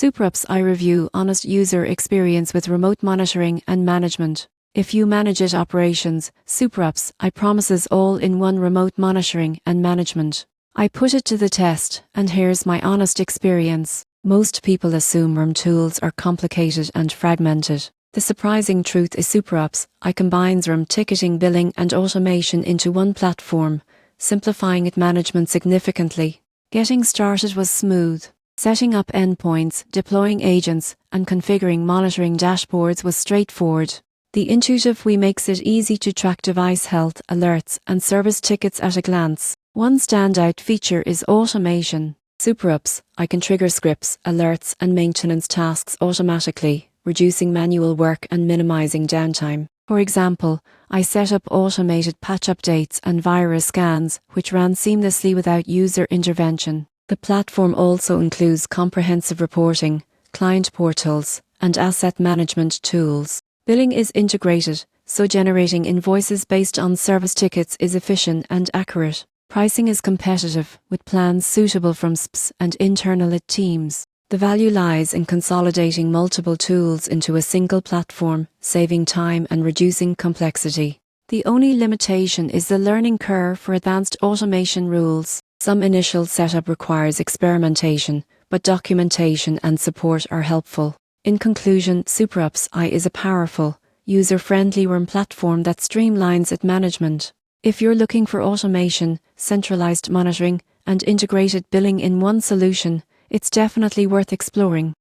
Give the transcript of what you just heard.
SuperOpsai review honest user experience with remote monitoring and management. If you manage it operations, SuperOpsai promises all-in-one remote monitoring and management. I put it to the test, and here's my honest experience. Most people assume RUM tools are complicated and fragmented. The surprising truth is SuperOpsai combines RUM ticketing, billing and automation into one platform, simplifying its management significantly. Getting started was smooth. Setting up endpoints, deploying agents, and configuring monitoring dashboards was straightforward. The intuitive way makes it easy to track device health, alerts, and service tickets at a glance. One standout feature is automation. SuperOpsai can trigger scripts, alerts, and maintenance tasks automatically, reducing manual work and minimizing downtime. For example, I set up automated patch updates and virus scans, which ran seamlessly without user intervention. The platform also includes comprehensive reporting, client portals, and asset management tools. Billing is integrated, so generating invoices based on service tickets is efficient and accurate. Pricing is competitive, with plans suitable from SPs and internal IT teams. The value lies in consolidating multiple tools into a single platform, saving time and reducing complexity. The only limitation is the learning curve for advanced automation rules. Some initial setup requires experimentation, but documentation and support are helpful. In conclusion, SuperOpsai is a powerful, user-friendly RUM platform that streamlines its management. If you're looking for automation, centralized monitoring, and integrated billing in one solution, it's definitely worth exploring.